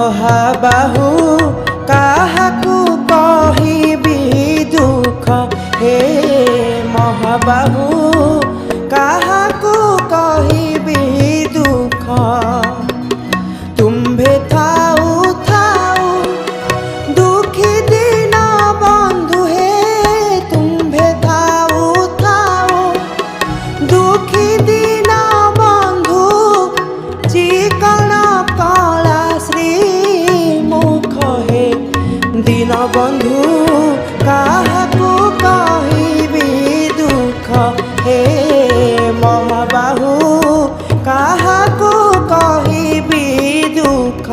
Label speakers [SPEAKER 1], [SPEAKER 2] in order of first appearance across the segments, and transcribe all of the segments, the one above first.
[SPEAKER 1] महाबाहु काहाकू कहिबी दुख हे महाबाहु काहाकू कहिबी दुख तुम्भे थाऊ थाऊ दुखी दिन बंधु हे तुम्भे थाऊ थाऊ दुखी दिन बंधु चिकण कला श्री मुख हे दीन बंधु काहाकू कहिबी दुख हे महाबाहु काहाकू कहिबी दुख।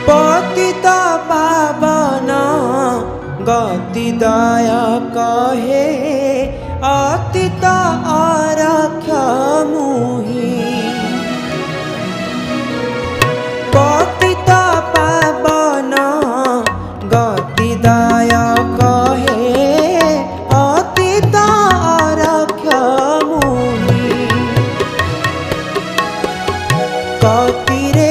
[SPEAKER 1] पतित पावन गतिदायक हे अतीत आरक्ष मुहि पतित पावन गतिदायक हे अतीत आरक्ष मुहि कतिरे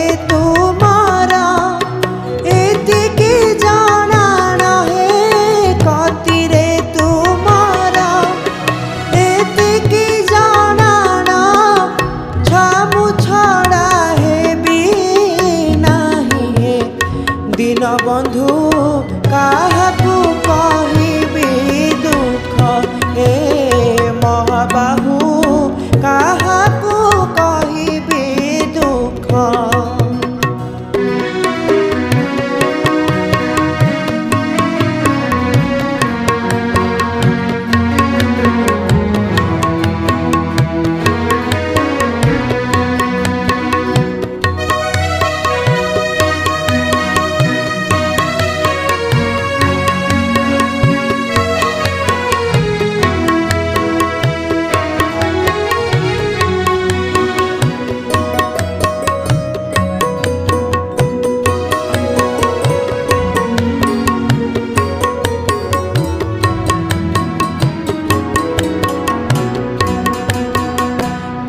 [SPEAKER 1] दीन बंधु काहाकू कहिबी दुख हे महाबाहु काहाकू कहिबी दुख।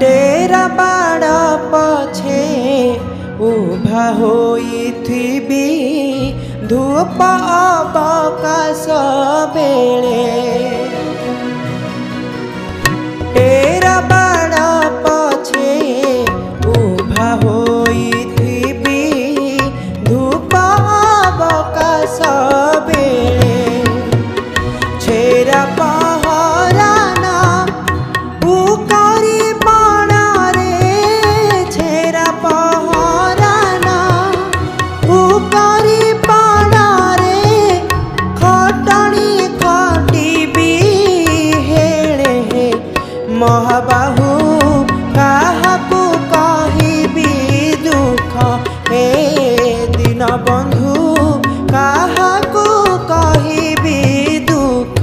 [SPEAKER 1] तेरा बाड़ पछे उभा होइथिबी धूप अवकाश बेले तेरा बाड़ पछे उभा होइथिबी धूप अवकाश बेले छेरा पहराना उकरी बाणारे छेरा पहराना उकरी बाणारे खटणी खटिबी हेणे हे महाबाहु काहाकू कहिबी दुख हे दीन बंधु काहाकू कहिबी दुख।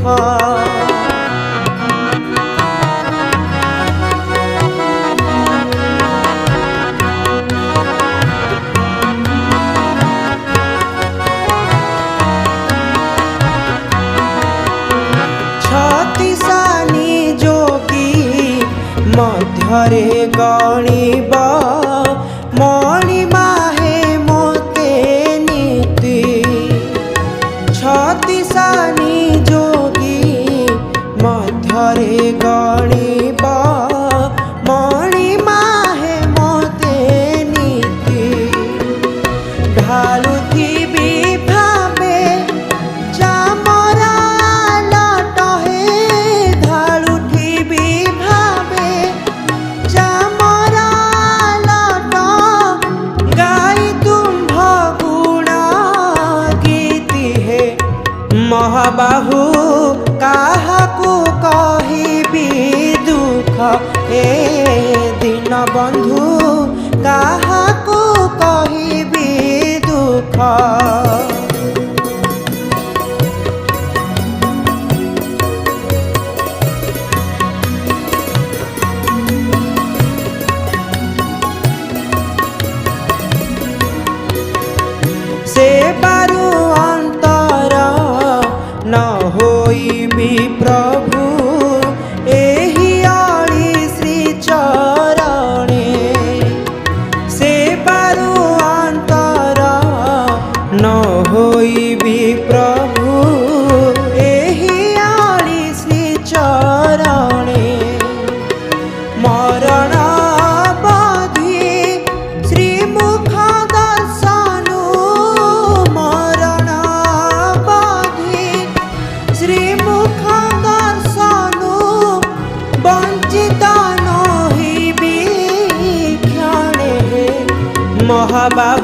[SPEAKER 1] छत्तीसानी जोगी मध्यरे गणिब मणिमा हे मोते नीति छत्तीसानी जोगी मध्यरे गणिब मणिमा हे मोते नीति ढालुथिबी भावे चामरा लट हे ढालुथिबी भावे चामरा बंधु काहाकू कहिबी दुख सेबारु अंतर न होइबी प्रभु एहि आळी श्री चरणे सेबारु अंतर न होइबी प्रभु एहि आळी श्री चरणे मरण बाधी श्रीमुख दर्शनु मरण बाधी श्रीमुख दर्शनु वंचित नहिबी क्षणे महाबाहु